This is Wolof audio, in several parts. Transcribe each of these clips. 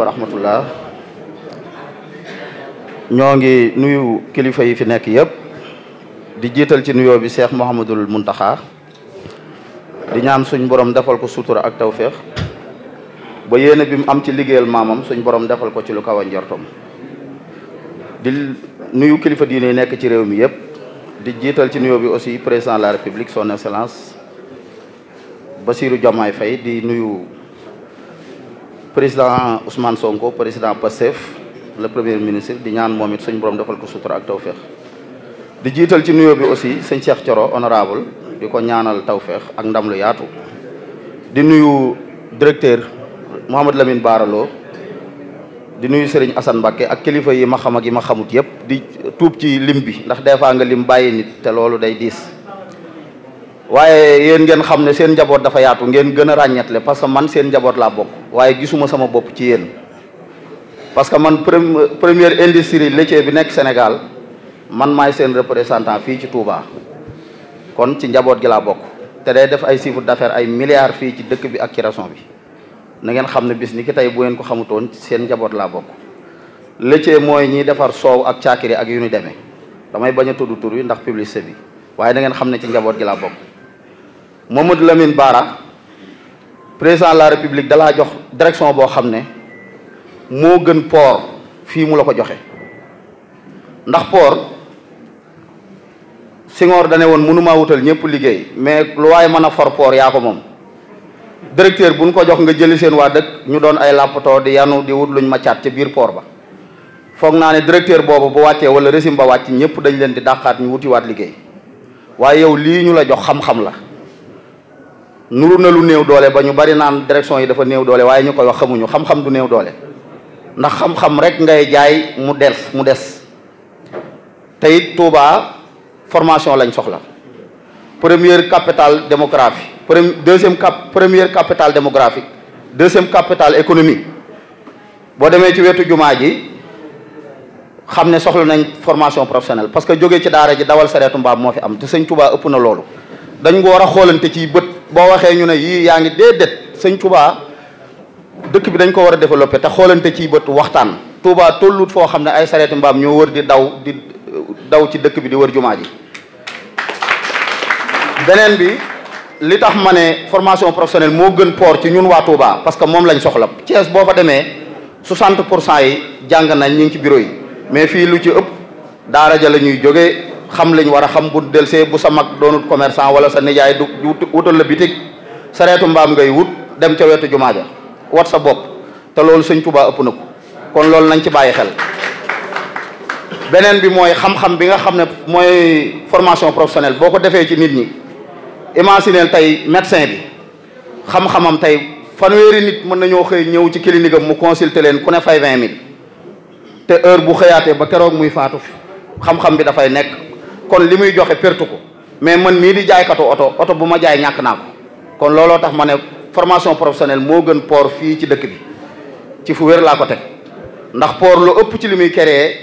wa rahmatullah. ñoo ngi nuyu kilifa yi fi nekk yëpp di jiital ci nuyoo bi Cheikh Mouhamadul Muntaxa di ñaan suñ borom defal ko sutura ak tawféex ba yéene bi mu am ci liggéeyal maamam suñ borom defal ko ci lu kaw a njortom di nuyu kilifa diine yi nekk ci réew mi yëpp di jiital ci nuyoo bi aussi président de la république son excellence Bassirou Diomaye Faye di nuyu président Ousmane Sonko président Pastef le premier ministre di ñaan moom it suñ borom defal ko sutura ak tawféex di jiital ci nuyoo bi aussi sëñ Cheikh Thioro honorable di ko ñaanal tawféex ak ndam lu yaatu di nuyu directeur Mouhamed Lamine Baralo di nuyu Serigne Assane Mbacké ak kilifa yi ma xam ak yi ma xamut yëpp di tuub ci lim bi ndax des fois nga lim bàyyi nit te loolu day diis waaye yéen ngeen xam ne seen njaboot dafa yaatu ngeen gën a ràññetle parce que man seen njaboot laa bokk waaye gisuma sama bopp ci yéen parce que man première industrie laitier bi nekk Sénégal man maay seen représentant fii ci Touba kon ci njaboot gi laa bokk te day def ay chiffre d'affaires ay milliards fii ci dëkk bi ak ci région bi na ngeen xam ne bis ni ki tey bu ngeen ko xamutoon seen njaboot laa bokk. laitier mooy ñiy defar soow ak caakiri ak yu ñu demee damay bañ a tudd tur wi ndax publicité bi waaye da ngeen xam ne ci njaboot gi laa bokk. Mamadou Lamine Bara président de la république dalaa jox direction boo xam ne moo gën port fii mu la ko joxe ndax port Senghor dane woon mënumaa wutal ñëpp liggéey mais lu waaye mën a for port yaa ko moom directeur buñ ko jox nga jëli seen waa dëkk ñu doon ay làppatoo di yanu di wut luñ maccaat ca biir port ba foog naa ne directeur boobu bu wàccee wala régime ba wàcc ñëpp dañ leen di dàqaat ñu wutiwaat liggéey waaye yow lii ñu la jox xam-xam la nuru na lu néew doole ba ñu bari naan direction yi dafa néew doole waaye ñu koy wax xamuñu xam-xam du néew doole ndax xam-xam rek ngay jaay mu des te it Touba formation lañ soxla première capitale démographique première capitale démographique deuxième capitale économique boo demee ci wetu jumaa ji xam ne soxla nañ formation professionnelle parce que jógee ci daara ji dawal sareetu mbaam moo fi am te sëñ Touba ëpp na loolu dañ ko war a xoolante ci bët boo waxee ñu ne yii yaa ngi déedéet sëñ Touba dëkk bi dañ ko war a développé te xoolante ci bët waxtaan Touba tollut foo xam ne ay sareetu mbaam ñoo wër di daw ci dëkk bi di wër jumaa ji beneen bi li tax ma ne formation professionnelle moo gën port ci ñun waa Touba parce que moom lañ soxla Thiès boo fa demee 60% yi jàng nañ ñu ngi ci bureau yi mais fii lu ci ëpp daara ja la ñuy jógee xam lañ war a xam bu delsee bu sa mag doonut commerçant wala sa nijaay du wutal la bitig sareetu mbaam ngay wut dem ca wetu jumaa ja wat sa bopp te loolu sëñ Touba ëpp na ko kon loolu nañ ci bàyyi xel beneen bi mooy xam-xam bi nga xam ne mooy formation professionnelle boo ko defee ci nit ñi imaginer tey médecin bi xam-xamam tey fanweeri nit mën nañoo xëy ñëw ci clinique am mu consulter leen ku ne fay 20 000 te heure bu xëyaatee ba keroog muy faatu xam-xam bi dafay nekk kon li muy joxe pertu ko mais man mii di jaaykatu oto bu ma jaay ñàkk naa ko kon looloo tax ma ne formation professionnelle moo gën port fii ci dëkk bi ci fu wér laa ko teg ndax port lu ëpp ci li muy créer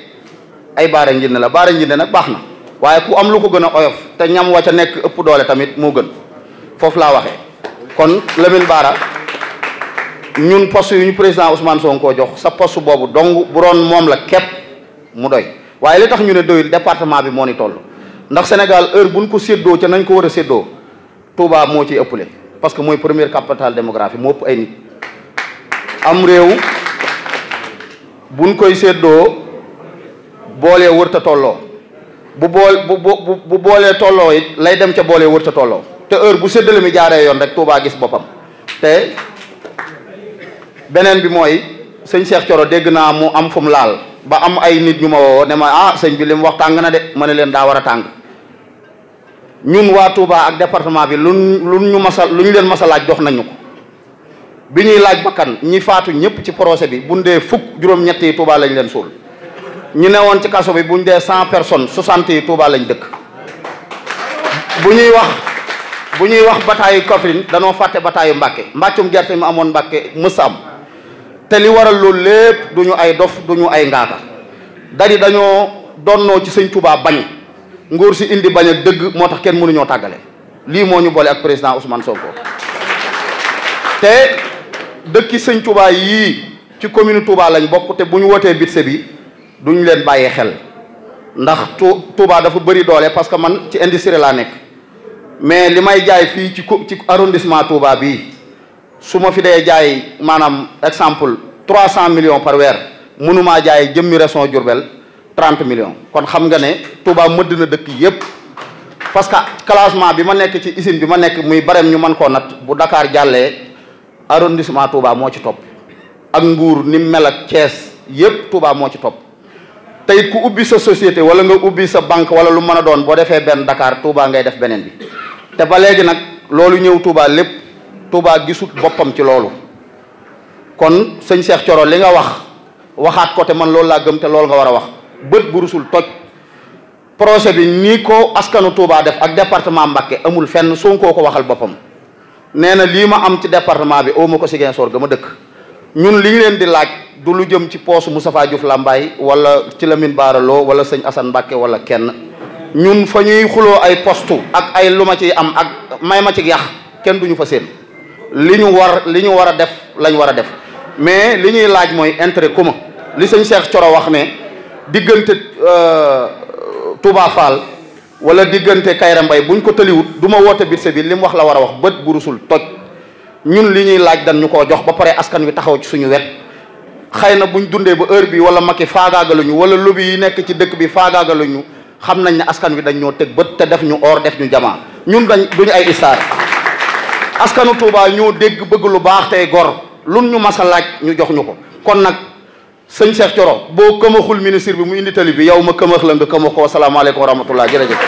ay baara njënd la baara njënd nag baax na waaye ku am lu ko gën a oyof te ñam wa ca nekk ëpp doole tamit moo gën foofu laa waxee kon Lamine Bara ñun poste yu ñu président Ousmane Sonko jox sa poste boobu dong bu doon moom la képp mu doy waaye li tax ñu ne doyul département bi moo ni toll ndax Sénégal heure buñ ko séddoo ca nañ ko war a séddoo Touba moo ciy ëppale parce que mooy première capitale démographique moo ëpp ay nit am réew buñ koy séddoo boolee wërta tolloo bu boolee tolloo it lay dem ca boolee wërta tolloo te heure bu séddale mi jaaree yoon rek Touba gis boppam te beneen bi mooy sëñ Cheikh Thioro dégg naa mu am fu mu laal ba am ay nit ñu ma woo ne ma sëñ bi li mu wax tàng na de ma ne leen daa war a tàng ñun waa Touba ak département bi lu ñu leen masa laaj jox nañu ko bi ñuy laaj bakkan ñi faatu ñëpp ci procès bi buñ dee fukk juróom-ñett yi Touba lañ leen suul ñu ne woon ci kaso bi buñ dee 100 personnes 60 yi Touba lañ dëkk bu ñuy wax bataayu Kaffrine danoo fàtte bataayu Mbàkke mbàccum gerte mi amoon Mbàkke mës am te li waral loolu lépp duñu ay dof duñu ay ngaaka dañoo donnoo ci sëñ Touba bañ nguur si indi bañ ak dëgg moo tax kenn mënuñoo tàggale lii moo ñu boole ak président Ousmane Sonko te dëkki sëñ Touba yii ci commune Touba lañ bokk te bu ñu wootee budget bi duñ leen bàyyee xel ndax Touba dafa bëri doole parce que man ci industrie laa nekk mais li may jaay fii ci arrondissement Touba bii su ma fi dee jaay maanaam exemple 300 millions par weer mënumaa jaay jëmmi région Diourbel 30 millions kon xam nga ne Touba mëdd na dëkk yépp parce que classement bi ma nekk ci usine bi ma nekk muy barem ñu mën koo nat bu Dakar jàllee arrondissement Touba moo ci topp ak Mbour ni mel ak Thiès yépp Touba moo ci topp te it ku ubbi sa société wala nga ubbi sa banque wala lu mën a doon boo defee benn Dakar Touba ngay def beneen bi te ba léegi nag loolu ñëw Touba lépp Touba gisut boppam ci loolu kon sëñ Cheikh Thioro li nga waxaat ko te man loolu laa gëm te loolu nga war a wax bët bu rusul toj projet bi nii ko askanu Touba def ak département Mbacké amul fenn Sonko ko waxal boppam nee na lii ma am ci département bi ma ko Ziguinchor ga ma dëkk ñun li ñu leen di laaj du lu jëm ci poosu Moustapha Diouf Lambaye wala ci Lamine Bara Lo wala sëñ Assane Mbacké wala kenn ñun fa ñuy xuloo ay postu ak ay lu ma ci am ak may ma ci yàq kenn duñu fa seen li ñu war a def lañ war a def mais li ñuy laaj mooy intérêt commun li sëñ Cheikh Thioro wax ne diggante Touba Fall wala diggante Kayra Mbaye buñ ko tëliwut du ma woote budget bi li mu wax la war a wax bët bu rusul toj ñun li ñuy laaj dañ ñu koo jox ba pare askan wi taxaw ci suñu wet xëy na buñ dundee ba heure bi wala Macky faagaagaluñu wala lobby yi nekk ci dëkk bi faagaagaluñu xam nañ ne askan wi dañ ñoo teg bët te def ñu or def ñu jamaa ñun duñu ay istaar askanu Touba ñoo dégg bëgg lu baax tey gor lun ñu mas a laaj ñu jox ñu ko kon nag sëñ Cheikh Thioro boo këmaxul ministre bi mu indi tali bi yow ma këmax la nga këmax ko wasalaamaaleykum wa rahmatullah jërëjëf